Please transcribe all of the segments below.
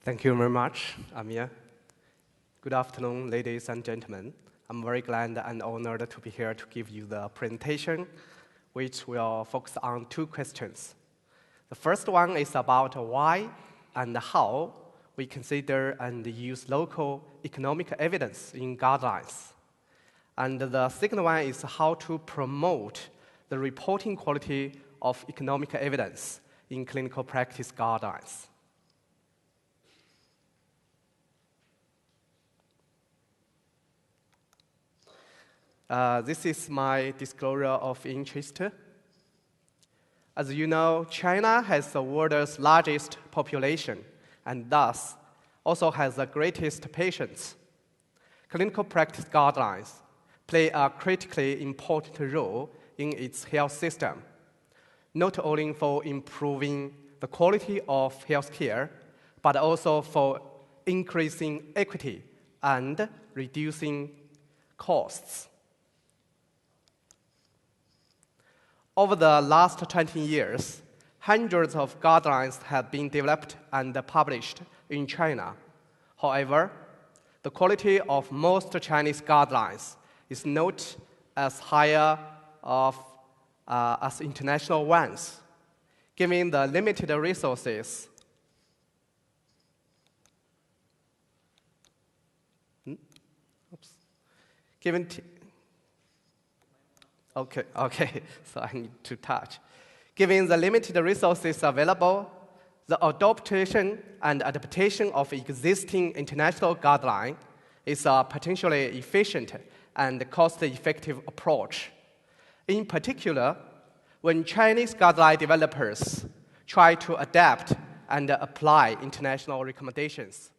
Thank you very much, Amir. Good afternoon, ladies and gentlemen. I'm very glad and honored to be here to give you the presentation, which will focus on two questions. The first one is about why and how we consider and use local economic evidence in guidelines. And the second one is how to promote the reporting quality of economic evidence in clinical practice guidelines. This is my disclosure of interest. As you know, China has the world's largest population and thus also has the greatest patients. Clinical practice guidelines play a critically important role in its health system, not only for improving the quality of healthcare, but also for increasing equity and reducing costs. Over the last 20 years, hundreds of guidelines have been developed and published in China. However, the quality of most Chinese guidelines is not as high as international ones, given the limited resources. Okay, so I need to touch. Given the limited resources available, the adoption and adaptation of existing international guidelines is a potentially efficient and cost-effective approach. In particular, when Chinese guideline developers try to adapt and apply international recommendations,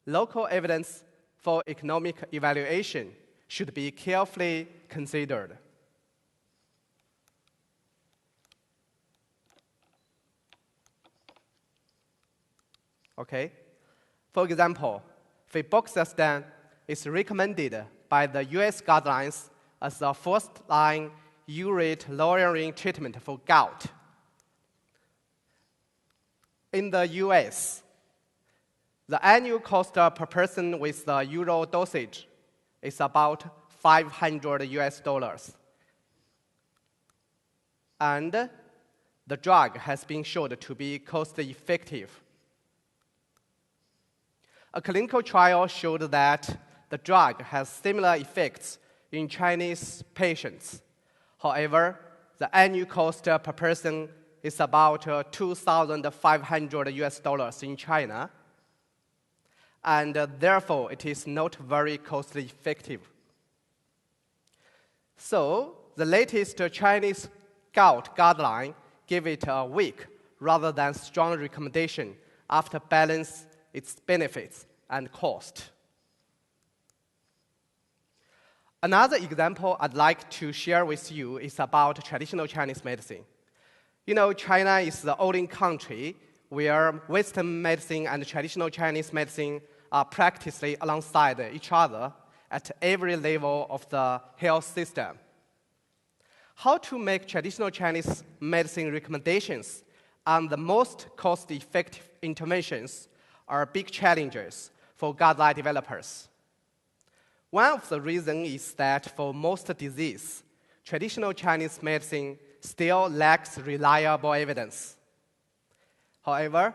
local evidence for economic evaluation should be carefully considered. Okay, for example, febuxostan is recommended by the US guidelines as a first-line urate lowering treatment for gout. In the US, the annual cost per person with the euro dosage is about $500. And the drug has been shown to be cost-effective. A clinical trial showed that the drug has similar effects in Chinese patients. However, the annual cost per person is about $2,500 in China, and therefore it is not very cost-effective. So, the latest Chinese gout guideline gave it a weak rather than strong recommendation after balance its benefits and cost. Another example I'd like to share with you is about traditional Chinese medicine. You know, China is the only country where Western medicine and traditional Chinese medicine are practiced alongside each other at every level of the health system. How to make traditional Chinese medicine recommendations on the most cost-effective interventions are big challenges for guideline developers. One of the reasons is that for most diseases, traditional Chinese medicine still lacks reliable evidence. However,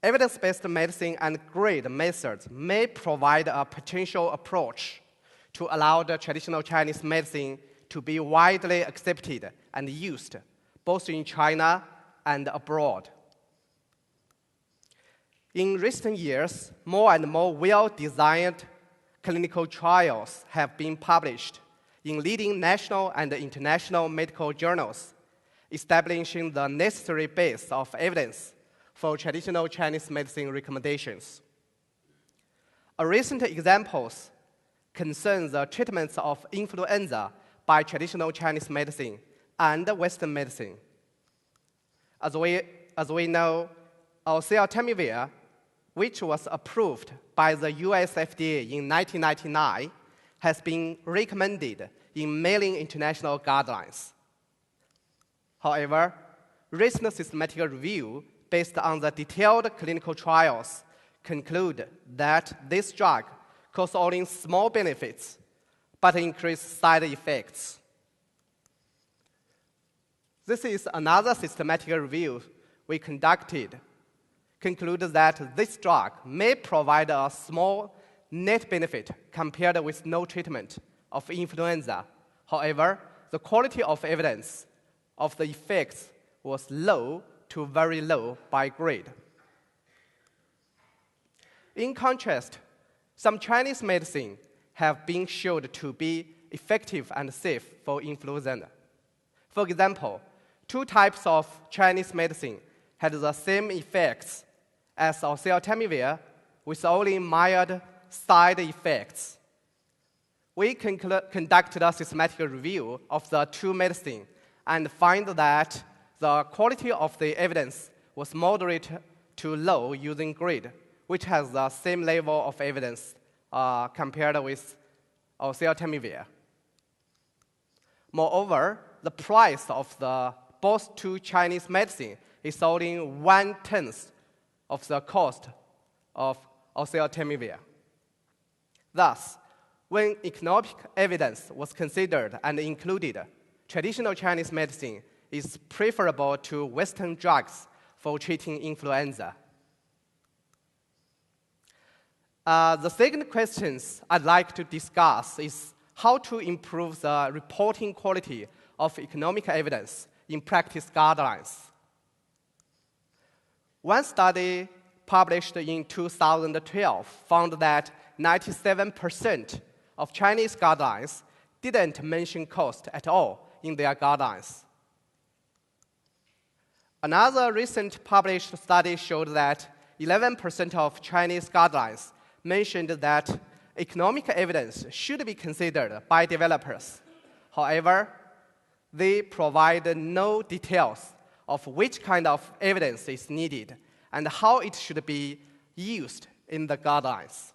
evidence-based medicine and grid methods may provide a potential approach to allow the traditional Chinese medicine to be widely accepted and used both in China and abroad. In recent years, more and more well-designed clinical trials have been published in leading national and international medical journals, establishing the necessary base of evidence for traditional Chinese medicine recommendations. A recent example concerns the treatments of influenza by traditional Chinese medicine and Western medicine. As we know, oseltamivir, which was approved by the US FDA in 1999, has been recommended in many international guidelines. However, recent systematic review based on the detailed clinical trials, conclude that this drug causes only small benefits, but increased side effects. This is another systematic review we conducted, concluded that this drug may provide a small net benefit compared with no treatment of influenza. However, the quality of evidence of the effects was low to very low by grade. In contrast, some Chinese medicine have been shown to be effective and safe for influenza. For example, 2 types of Chinese medicine had the same effects as oseltamivir with only mild side effects. We conducted a systematic review of the 2 medicines and find that the quality of the evidence was moderate to low using grade, which has the same level of evidence compared with oseltamivir. Moreover, the price of both 2 Chinese medicine is only 1/10 of the cost of oseltamivir. Thus, when economic evidence was considered and included, traditional Chinese medicine is preferable to Western drugs for treating influenza. The second question I'd like to discuss is how to improve the reporting quality of economic evidence in practice guidelines. One study published in 2012 found that 97% of Chinese guidelines didn't mention cost at all in their guidelines. Another recent published study showed that 11% of Chinese guidelines mentioned that economic evidence should be considered by developers. However, they provide no details of which kind of evidence is needed and how it should be used in the guidelines.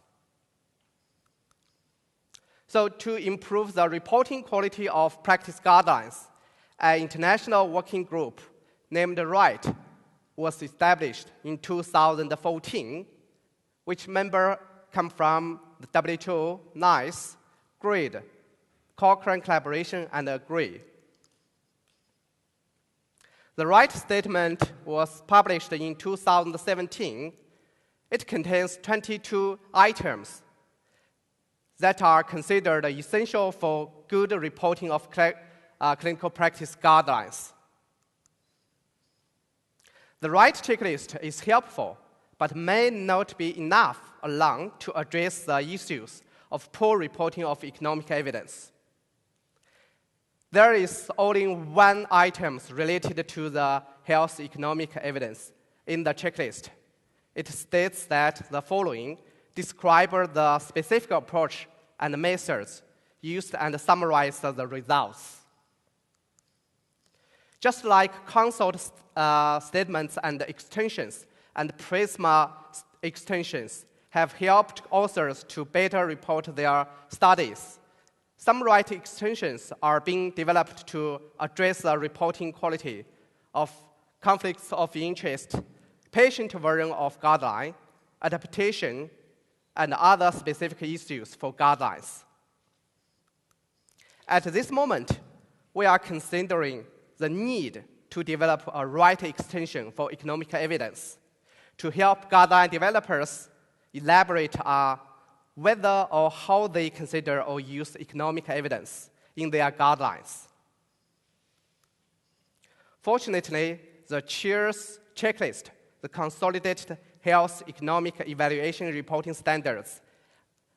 So to improve the reporting quality of practice guidelines, an international working group named RIGHT was established in 2014, which members come from the WHO, NICE, GRID, Cochrane Collaboration, and AGREE. The RIGHT statement was published in 2017. It contains 22 items that are considered essential for good reporting of clinical practice guidelines. The RIGHT checklist is helpful, but may not be enough alone to address the issues of poor reporting of economic evidence. There is only one item related to the health economic evidence in the checklist. It states that the following describe the specific approach and methods used and summarize the results. Just like consult statements and extensions and PRISMA extensions have helped authors to better report their studies, some RIGHT extensions are being developed to address the reporting quality of conflicts of interest, patient version of guideline, adaptation, and other specific issues for guidelines. At this moment, we are considering the need to develop a RIGHT extension for economic evidence to help guideline developers elaborate on whether or how they consider or use economic evidence in their guidelines. Fortunately, the chair's checklist, the Consolidated Health Economic Evaluation Reporting Standards,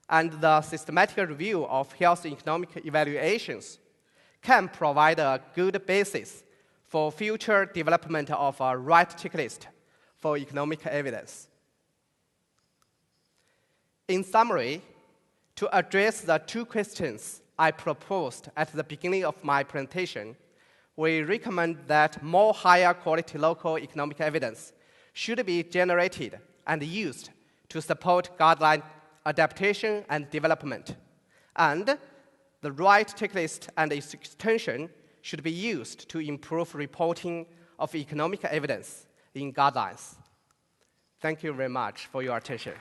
and the systematic review of health economic evaluations can provide a good basis for future development of a RIGHT checklist for economic evidence. In summary, to address the 2 questions I proposed at the beginning of my presentation, we recommend that more higher quality local economic evidence should be generated and used to support guideline adaptation and development. And the RIGHT checklist and its extension should be used to improve reporting of economic evidence in guidelines. Thank you very much for your attention.